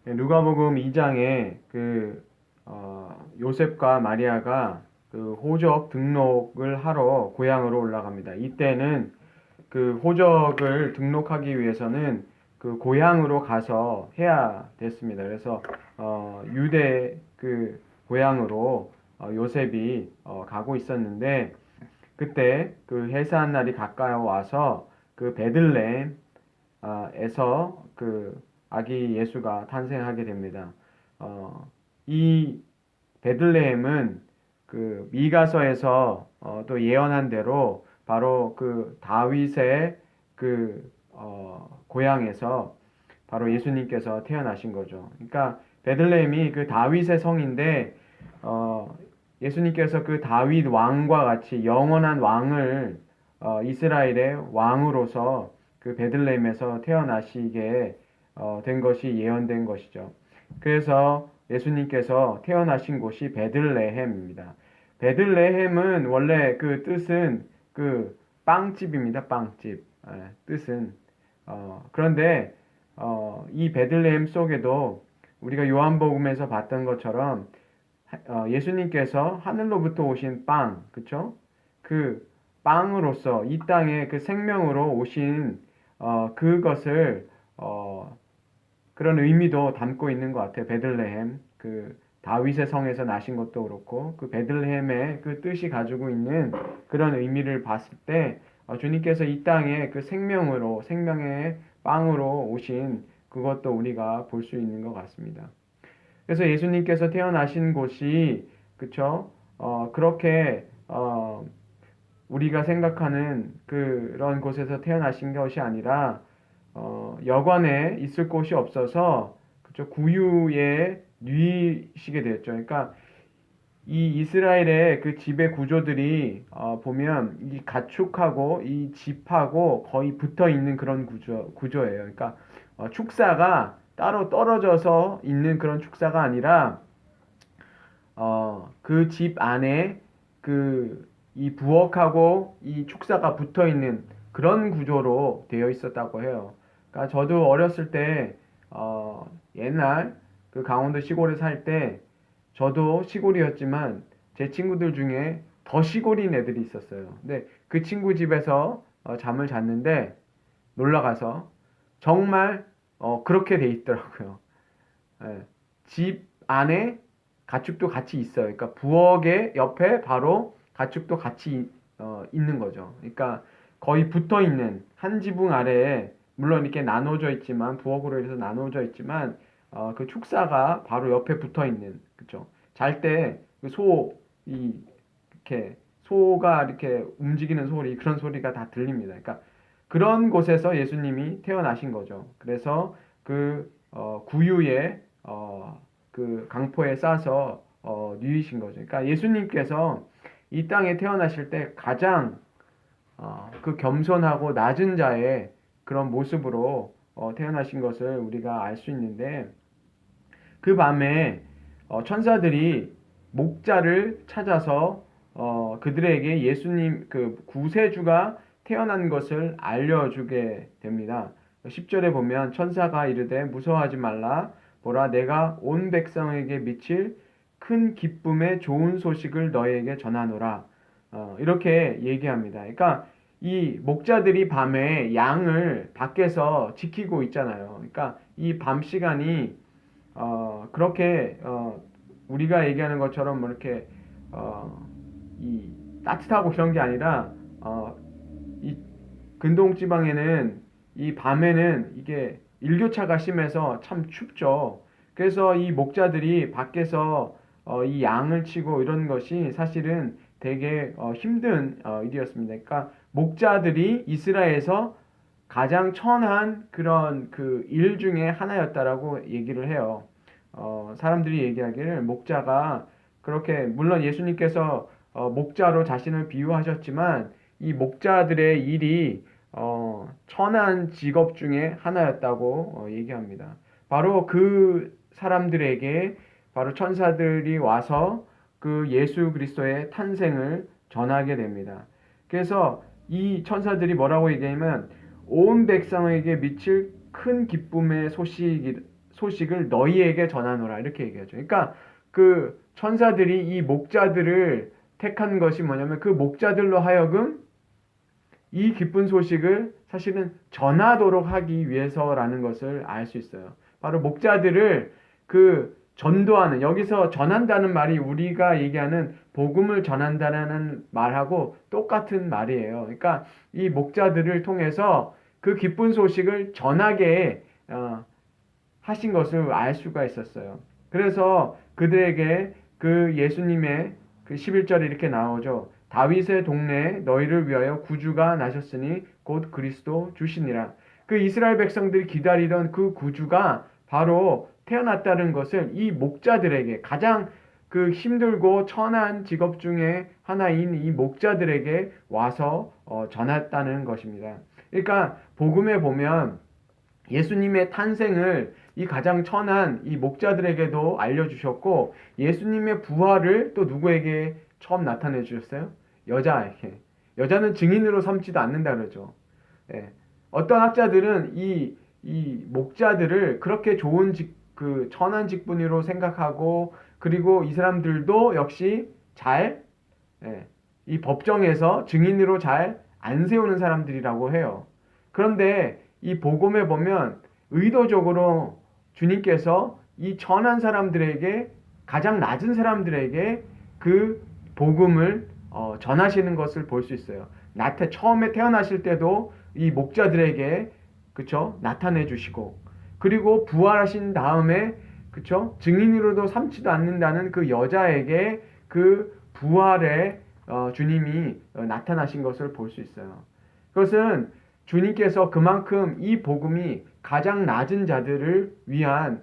누가복음 2장에 요셉과 마리아가 그 호적 등록을 하러 고향으로 올라갑니다. 이때는 그 호적을 등록하기 위해서는 그 고향으로 가서 해야 됐습니다. 그래서 유대 그 고향으로 요셉이 가고 있었는데, 그때 그 해산 날이 가까워 와서 그 베들레헴에서 그 아기 예수가 탄생하게 됩니다. 이 베들레헴은 그 미가서에서 또 예언한 대로 바로 그 다윗의 고향에서 바로 예수님께서 태어나신 거죠. 그러니까 베들레헴이 그 다윗의 성인데, 어, 예수님께서 그 다윗 왕과 같이 영원한 왕을 이스라엘의 왕으로서 그 베들레헴에서 태어나시게 된 것이 예언된 것이죠. 그래서 예수님께서 태어나신 곳이 베들레헴입니다. 베들레헴은 원래 그 뜻은 그 빵집입니다. 빵집. 뜻은 그런데 이 베들레헴 속에도 우리가 요한복음에서 봤던 것처럼 예수님께서 하늘로부터 오신 빵, 그쵸? 그 빵으로서 이 땅에 그 생명으로 오신 그것을 그런 의미도 담고 있는 것 같아요. 베들레헴, 그 다윗의 성에서 나신 것도 그렇고 그 베들레헴의 그 뜻이 가지고 있는 그런 의미를 봤을 때 주님께서 이 땅에 그 생명의 빵으로 오신 그것도 우리가 볼 수 있는 것 같습니다. 그래서 예수님께서 태어나신 곳이, 그쵸? 그렇게 우리가 생각하는 그런 곳에서 태어나신 것이 아니라 여관에 있을 곳이 없어서, 그쵸? 구유에 누이시게 되었죠. 그러니까 이 이스라엘의 그 지배 구조들이 보면 이 가축하고 이 집하고 거의 붙어 있는 그런 구조예요. 그러니까 축사가 따로 떨어져서 있는 그런 축사가 아니라 그 집 안에 이 부엌하고 이 축사가 붙어 있는 그런 구조로 되어 있었다고 해요. 그러니까 저도 어렸을 때 옛날 그 강원도 시골에 살 때 저도 시골이었지만 제 친구들 중에 더 시골인 애들이 있었어요. 근데 그 친구 집에서 잠을 잤는데 놀러 가서 정말 그렇게 돼 있더라고요. 예. 집 안에 가축도 같이 있어요. 그러니까 부엌의 옆에 바로 가축도 같이 있는 거죠. 그러니까 거의 붙어 있는 한 지붕 아래에, 물론 이렇게 나눠져 있지만 부엌으로 해서 나눠져 있지만 그 축사가 바로 옆에 붙어 있는, 그죠? 잘 때 그 이렇게 소가 이렇게 움직이는 소리, 그런 소리가 다 들립니다. 그러니까 그런 곳에서 예수님이 태어나신 거죠. 그래서 구유에 그 강포에 싸서 누이신 거죠. 그러니까 예수님께서 이 땅에 태어나실 때 가장 그 겸손하고 낮은 자의 그런 모습으로 태어나신 것을 우리가 알 수 있는데, 그 밤에 천사들이 목자를 찾아서 그들에게 예수님 그 구세주가 태어난 것을 알려주게 됩니다. 10절에 보면 천사가 이르되 무서워하지 말라, 보라 내가 온 백성에게 미칠 큰 기쁨의 좋은 소식을 너에게 전하노라. 이렇게 얘기합니다. 그러니까 이 목자들이 밤에 양을 밖에서 지키고 있잖아요. 그러니까 이 밤 시간이 그렇게 우리가 얘기하는 것처럼 뭐 이렇게 이 따뜻하고 그런 게 아니라 이 근동 지방에는 이 밤에는 이게 일교차가 심해서 참 춥죠. 그래서 이 목자들이 밖에서 이 양을 치고 이런 것이 사실은 되게 힘든 일이었습니다. 그러니까 목자들이 이스라엘에서 가장 천한 그런 그 일 중에 하나였다라고 얘기를 해요. 사람들이 얘기하기를 목자가 그렇게, 물론 예수님께서 목자로 자신을 비유하셨지만 이 목자들의 일이 천한 직업 중에 하나였다고 얘기합니다. 바로 그 사람들에게 바로 천사들이 와서 그 예수 그리스도의 탄생을 전하게 됩니다. 그래서 이 천사들이 뭐라고 얘기하냐면 온 백성에게 미칠 큰 기쁨의 소식을 너희에게 전하노라 이렇게 얘기하죠. 그러니까 그 천사들이 이 목자들을 택한 것이 뭐냐면 그 목자들로 하여금 이 기쁜 소식을 사실은 전하도록 하기 위해서라는 것을 알 수 있어요. 바로 목자들을 그 전도하는, 여기서 전한다는 말이 우리가 얘기하는 복음을 전한다는 말하고 똑같은 말이에요. 그러니까 이 목자들을 통해서 그 기쁜 소식을 전하게 하신 것을 알 수가 있었어요. 그래서 그들에게 그 예수님의 그 11절에 이렇게 나오죠. 다윗의 동네에 너희를 위하여 구주가 나셨으니 곧 그리스도 주시니라. 그 이스라엘 백성들이 기다리던 그 구주가 바로 태어났다는 것을 이 목자들에게, 가장 그 힘들고 천한 직업 중에 하나인 이 목자들에게 와서 전했다는 것입니다. 그러니까 복음에 보면 예수님의 탄생을 이 가장 천한 이 목자들에게도 알려주셨고, 예수님의 부활을 또 누구에게 처음 나타내 주셨어요? 여자에게. 여자는 증인으로 삼지도 않는다 그러죠. 예. 어떤 학자들은 이 목자들을 그렇게 좋은 그 천한 직분으로 생각하고, 그리고 이 사람들도 역시 이 법정에서 증인으로 잘 안 세우는 사람들이라고 해요. 그런데 이 복음에 보면 의도적으로 주님께서 이 천한 사람들에게, 가장 낮은 사람들에게 그 복음을 전하시는 것을 볼 수 있어요. 처음에 태어나실 때도 이 목자들에게, 그쵸, 나타내 주시고, 그리고 부활하신 다음에, 그쵸, 증인으로도 삼지도 않는다는 그 여자에게 그 부활의 주님이 나타나신 것을 볼 수 있어요. 그것은 주님께서 그만큼 이 복음이 가장 낮은 자들을 위한,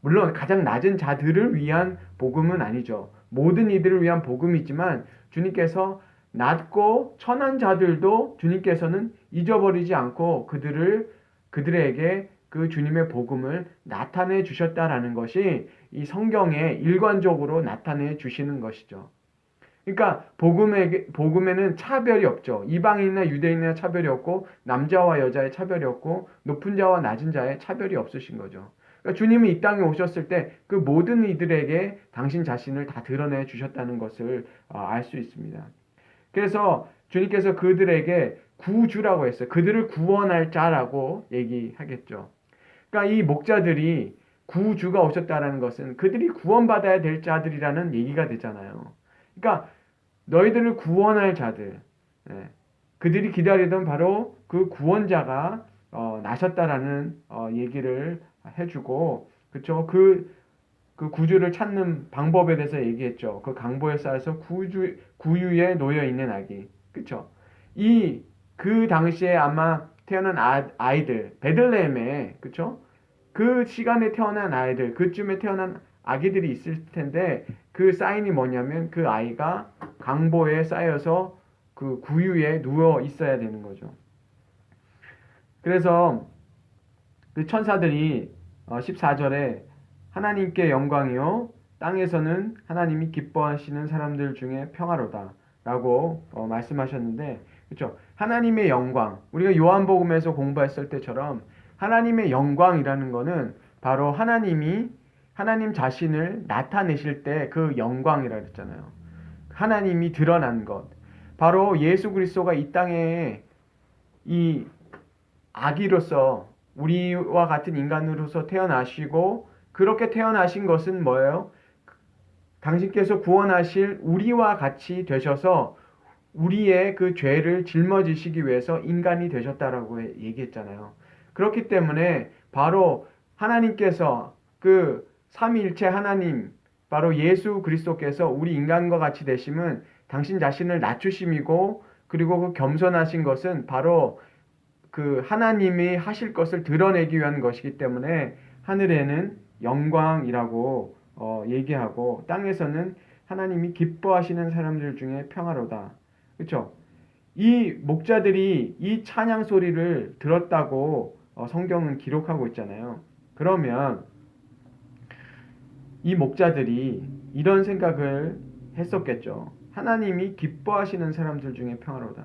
물론 가장 낮은 자들을 위한 복음은 아니죠. 모든 이들을 위한 복음이지만 주님께서 낮고 천한 자들도 주님께서는 잊어버리지 않고 그들에게 그 주님의 복음을 나타내 주셨다라는 것이 이 성경에 일관적으로 나타내 주시는 것이죠. 그러니까 복음에는 차별이 없죠. 이방인이나 유대인이나 차별이 없고, 남자와 여자의 차별이 없고, 높은 자와 낮은 자의 차별이 없으신 거죠. 그러니까 주님이 이 땅에 오셨을 때 그 모든 이들에게 당신 자신을 다 드러내 주셨다는 것을 알 수 있습니다. 그래서 주님께서 그들에게 구주라고 했어요. 그들을 구원할 자라고 얘기하겠죠. 그러니까 이 목자들이 구주가 오셨다라는 것은 그들이 구원받아야 될 자들이라는 얘기가 되잖아요. 그러니까 너희들을 구원할 자들, 그들이 기다리던 바로 그 구원자가 나셨다라는 얘기를 해주고, 그렇죠? 그 구주를 찾는 방법에 대해서 얘기했죠. 그 강보에 쌓여서 구유에 놓여 있는 아기, 그렇죠? 그 당시에 아마 태어난 아이들, 베들레헴에, 그렇죠? 그 시간에 태어난 아이들, 그쯤에 태어난 아기들이 있을 텐데, 그 사인이 뭐냐면 그 아이가 강보에 쌓여서 그 구유에 누워 있어야 되는 거죠. 그래서 그 천사들이 14절에 하나님께 영광이요 땅에서는 하나님이 기뻐하시는 사람들 중에 평화로다 라고 말씀하셨는데, 그렇죠? 하나님의 영광, 우리가 요한복음에서 공부했을 때처럼 하나님의 영광이라는 거는 바로 하나님 자신을 나타내실 때 그 영광이라 그랬잖아요. 하나님이 드러난 것. 바로 예수 그리스도가 이 땅에 이 아기로서, 우리와 같은 인간으로서 태어나시고, 그렇게 태어나신 것은 뭐예요? 당신께서 구원하실 우리와 같이 되셔서 우리의 그 죄를 짊어지시기 위해서 인간이 되셨다라고 얘기했잖아요. 그렇기 때문에 바로 하나님께서 그 삼위일체 하나님, 바로 예수 그리스도께서 우리 인간과 같이 되심은 당신 자신을 낮추심이고, 그리고 그 겸손하신 것은 바로 그 하나님이 하실 것을 드러내기 위한 것이기 때문에 하늘에는 영광이라고 얘기하고, 땅에서는 하나님이 기뻐하시는 사람들 중에 평화로다. 그렇죠? 이 목자들이 이 찬양 소리를 들었다고 성경은 기록하고 있잖아요. 그러면 이 목자들이 이런 생각을 했었겠죠. 하나님이 기뻐하시는 사람들 중에 평화로다.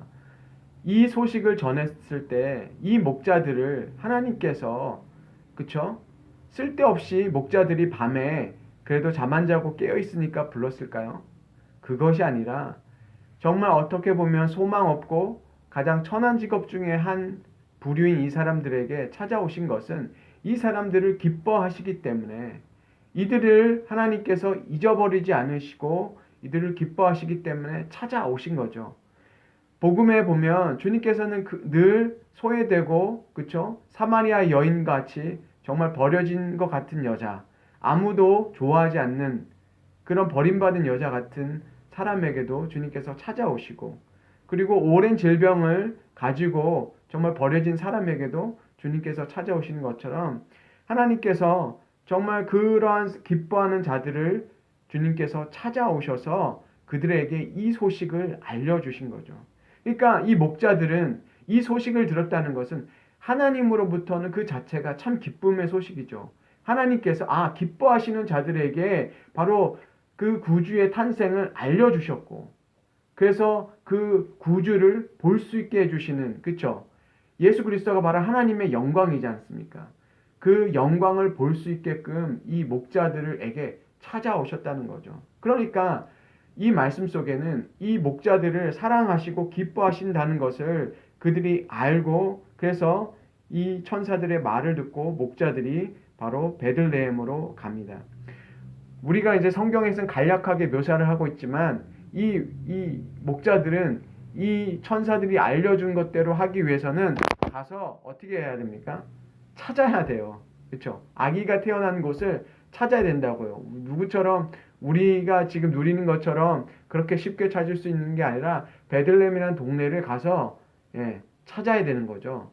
이 소식을 전했을 때 이 목자들을 하나님께서, 그쵸? 쓸데없이 목자들이 밤에 그래도 잠 안 자고 깨어 있으니까 불렀을까요? 그것이 아니라 정말 어떻게 보면 소망 없고 가장 천한 직업 중에 한 부류인 이 사람들에게 찾아오신 것은 이 사람들을 기뻐하시기 때문에, 이들을 하나님께서 잊어버리지 않으시고 이들을 기뻐하시기 때문에 찾아오신 거죠. 복음에 보면 주님께서는 늘 소외되고, 그쵸? 사마리아 여인 같이 정말 버려진 것 같은 여자, 아무도 좋아하지 않는 그런 버림받은 여자 같은 사람에게도 주님께서 찾아오시고, 그리고 오랜 질병을 가지고 정말 버려진 사람에게도 주님께서 찾아오시는 것처럼, 하나님께서 정말 그러한 기뻐하는 자들을 주님께서 찾아오셔서 그들에게 이 소식을 알려주신 거죠. 그러니까 이 목자들은 이 소식을 들었다는 것은 하나님으로부터는 그 자체가 참 기쁨의 소식이죠. 하나님께서 기뻐하시는 자들에게 바로 그 구주의 탄생을 알려주셨고, 그래서 그 구주를 볼 수 있게 해주시는, 그쵸? 예수 그리스도가 바로 하나님의 영광이지 않습니까? 그 영광을 볼 수 있게끔 이 목자들에게 찾아오셨다는 거죠. 그러니까 이 말씀 속에는 이 목자들을 사랑하시고 기뻐하신다는 것을 그들이 알고, 그래서 이 천사들의 말을 듣고 목자들이 바로 베들레헴으로 갑니다. 우리가 이제 성경에서는 간략하게 묘사를 하고 있지만 이 목자들은 이 천사들이 알려준 것대로 하기 위해서는 가서 어떻게 해야 됩니까? 찾아야 돼요. 그렇죠? 아기가 태어난 곳을 찾아야 된다고요. 누구처럼 우리가 지금 누리는 것처럼 그렇게 쉽게 찾을 수 있는 게 아니라 베들레헴이라는 동네를 가서 찾아야 되는 거죠.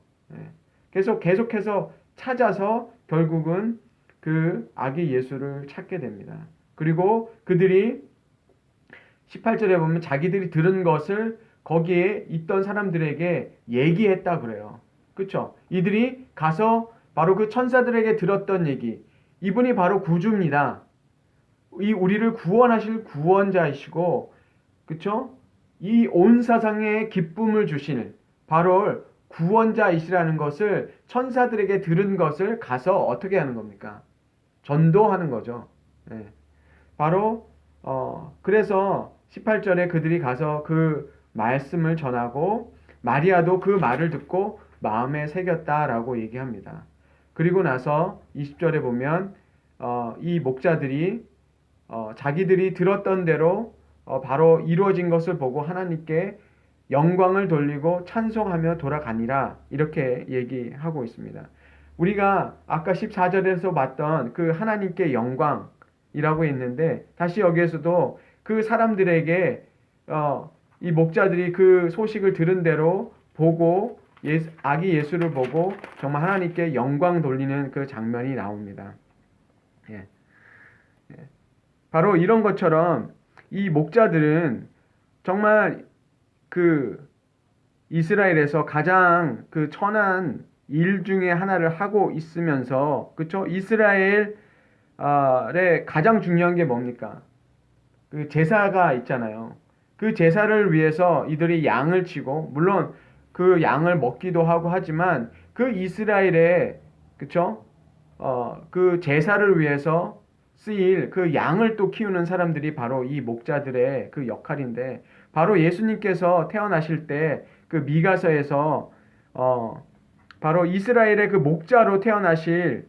계속해서 찾아서 결국은 그 아기 예수를 찾게 됩니다. 그리고 그들이 18절에 보면 자기들이 들은 것을 거기에 있던 사람들에게 얘기했다 그래요. 그렇죠? 이들이 가서 바로 그 천사들에게 들었던 얘기, 이분이 바로 구주입니다. 이 우리를 구원하실 구원자이시고, 그렇죠? 이 온 세상에 기쁨을 주실 바로 구원자이시라는 것을 천사들에게 들은 것을 가서 어떻게 하는 겁니까? 전도하는 거죠. 바로 그래서 18절에 그들이 가서 그 말씀을 전하고 마리아도 그 말을 듣고 마음에 새겼다라고 얘기합니다. 그리고 나서 20절에 보면 이 목자들이 자기들이 들었던 대로 바로 이루어진 것을 보고 하나님께 영광을 돌리고 찬송하며 돌아가니라, 이렇게 얘기하고 있습니다. 우리가 아까 14절에서 봤던 그 하나님께 영광이라고 했는데, 다시 여기에서도 그 사람들에게 이 목자들이 그 소식을 들은 대로 보고 아기 예수를 보고 정말 하나님께 영광 돌리는 그 장면이 나옵니다. 바로 이런 것처럼 이 목자들은 정말 그 이스라엘에서 가장 그 천한 일 중에 하나를 하고 있으면서, 그렇죠? 이스라엘의 가장 중요한 게 뭡니까? 그 제사가 있잖아요. 그 제사를 위해서 이들이 양을 치고, 물론 그 양을 먹기도 하고 하지만 그 이스라엘의, 그쵸? 그 제사를 위해서 쓰일 그 양을 또 키우는 사람들이 바로 이 목자들의 그 역할인데, 바로 예수님께서 태어나실 때 그 미가서에서 바로 이스라엘의 그 목자로 태어나실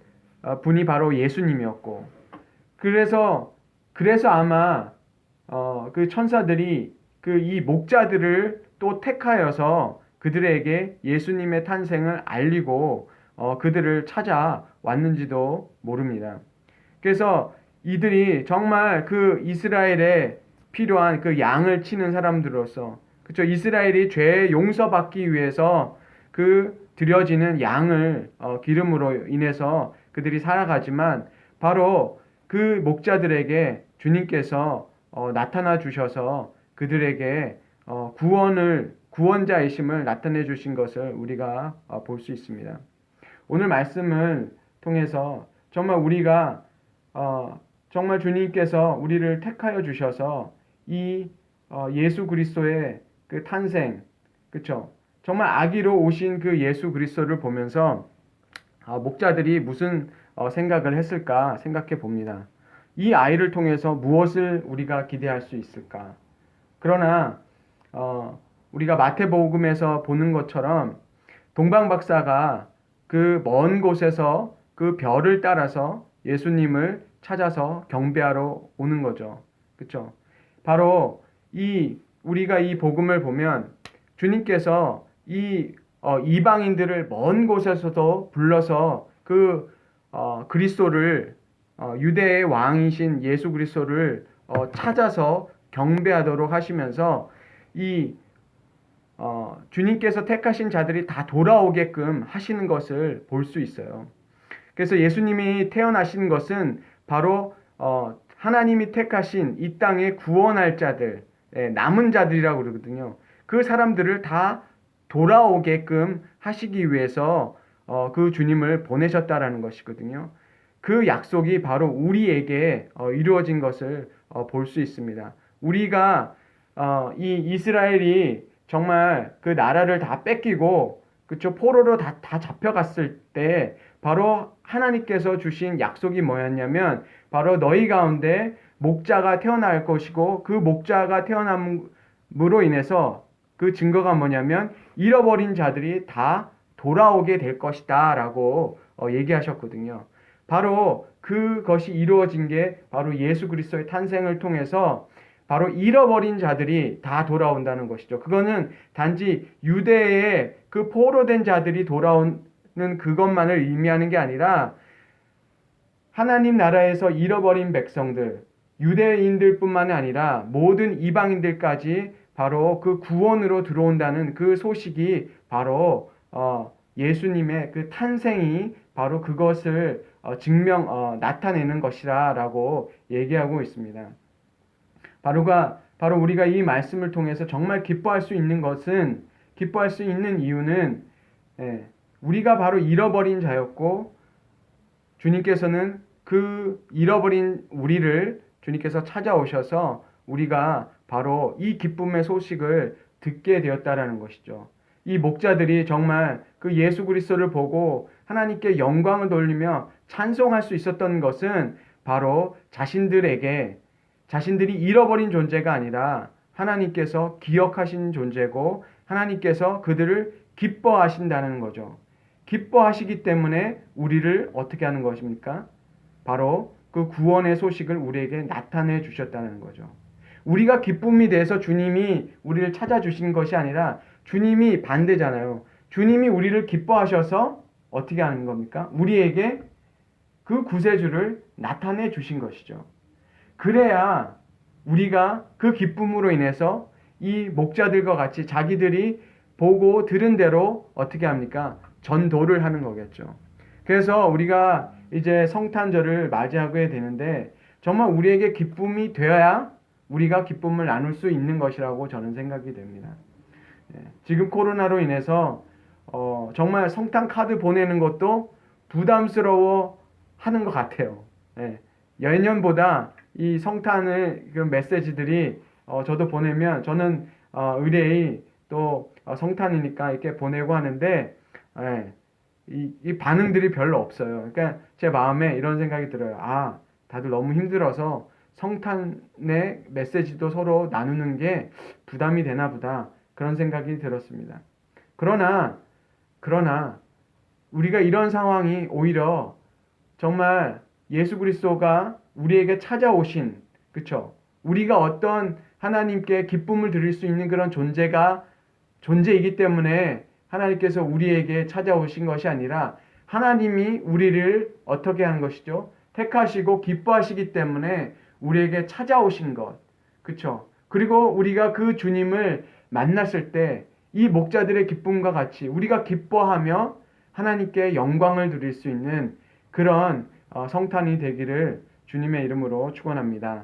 분이 바로 예수님이었고, 그래서 아마 그 천사들이 그 이 목자들을 또 택하여서 그들에게 예수님의 탄생을 알리고 그들을 찾아왔는지도 모릅니다. 그래서 이들이 정말 그 이스라엘에 필요한 그 양을 치는 사람들로서, 그렇죠? 이스라엘이 죄 용서받기 위해서 그 드려지는 양을 기름으로 인해서 그들이 살아가지만, 바로 그 목자들에게 주님께서 나타나 주셔서 그들에게 구원자이심을 나타내 주신 것을 우리가 볼 수 있습니다. 오늘 말씀을 통해서 정말 우리가 정말 주님께서 우리를 택하여 주셔서 이 예수 그리스도의 그 탄생, 그렇죠? 정말 아기로 오신 그 예수 그리스도를 보면서 목자들이 무슨 생각을 했을까 생각해 봅니다. 이 아이를 통해서 무엇을 우리가 기대할 수 있을까? 그러나 우리가 마태복음에서 보는 것처럼 동방 박사가 그 먼 곳에서 그 별을 따라서 예수님을 찾아서 경배하러 오는 거죠. 그렇죠? 바로 우리가 이 복음을 보면 주님께서 이방인들을 먼 곳에서도 불러서 그리스도를 유대의 왕이신 예수 그리스도를 찾아서 경배하도록 하시면서 주님께서 택하신 자들이 다 돌아오게끔 하시는 것을 볼 수 있어요. 그래서 예수님이 태어나신 것은 바로 하나님이 택하신 이 땅에 구원할 자들, 남은 자들이라고 그러거든요. 그 사람들을 다 돌아오게끔 하시기 위해서 그 주님을 보내셨다라는 것이거든요. 그 약속이 바로 우리에게 이루어진 것을 볼 수 있습니다. 우리가 이 이스라엘이 정말 그 나라를 다 뺏기고 그쵸 포로로 다 잡혀갔을 때 바로 하나님께서 주신 약속이 뭐였냐면 바로 너희 가운데 목자가 태어날 것이고 그 목자가 태어남으로 인해서 그 증거가 뭐냐면 잃어버린 자들이 다 돌아오게 될 것이다 라고 얘기하셨거든요. 바로 그것이 이루어진 게 바로 예수 그리스도의 탄생을 통해서 바로 잃어버린 자들이 다 돌아온다는 것이죠. 그거는 단지 유대의 그 포로된 자들이 돌아오는 그것만을 의미하는 게 아니라 하나님 나라에서 잃어버린 백성들, 유대인들뿐만 아니라 모든 이방인들까지 바로 그 구원으로 들어온다는 그 소식이 바로 예수님의 그 탄생이 바로 그것을 나타내는 것이라고 얘기하고 있습니다. 바로 우리가 이 말씀을 통해서 정말 기뻐할 수 있는 이유는 우리가 바로 잃어버린 자였고 주님께서는 그 잃어버린 우리를 주님께서 찾아오셔서 우리가 바로 이 기쁨의 소식을 듣게 되었다라는 것이죠. 이 목자들이 정말 그 예수 그리스도를 보고 하나님께 영광을 돌리며 찬송할 수 있었던 것은 바로 자신들이 잃어버린 존재가 아니라 하나님께서 기억하신 존재고 하나님께서 그들을 기뻐하신다는 거죠. 기뻐하시기 때문에 우리를 어떻게 하는 것입니까? 바로 그 구원의 소식을 우리에게 나타내 주셨다는 거죠. 우리가 기쁨이 돼서 주님이 우리를 찾아주신 것이 아니라 주님이 반대잖아요. 주님이 우리를 기뻐하셔서 어떻게 하는 겁니까? 우리에게 그 구세주를 나타내 주신 것이죠. 그래야 우리가 그 기쁨으로 인해서 이 목자들과 같이 자기들이 보고 들은 대로 어떻게 합니까? 전도를 하는 거겠죠. 그래서 우리가 이제 성탄절을 맞이하게 되는데 정말 우리에게 기쁨이 되어야 우리가 기쁨을 나눌 수 있는 것이라고 저는 생각이 됩니다. 지금 코로나로 인해서 정말 성탄 카드 보내는 것도 부담스러워 하는 것 같아요. 예년보다 이 성탄의 그 메시지들이 저도 보내면 저는 의뢰의 또 성탄이니까 이렇게 보내고 하는데 이 반응들이 별로 없어요. 그러니까 제 마음에 이런 생각이 들어요. 다들 너무 힘들어서 성탄의 메시지도 서로 나누는 게 부담이 되나 보다. 그런 생각이 들었습니다. 그러나 우리가 이런 상황이 오히려 정말 예수 그리스도가 우리에게 찾아오신, 그쵸? 우리가 어떤 하나님께 기쁨을 드릴 수 있는 그런 존재이기 때문에 하나님께서 우리에게 찾아오신 것이 아니라 하나님이 우리를 어떻게 하는 것이죠? 택하시고 기뻐하시기 때문에 우리에게 찾아오신 것. 그쵸? 그리고 우리가 그 주님을 만났을 때 이 목자들의 기쁨과 같이 우리가 기뻐하며 하나님께 영광을 드릴 수 있는 그런 성탄이 되기를 주님의 이름으로 축원합니다.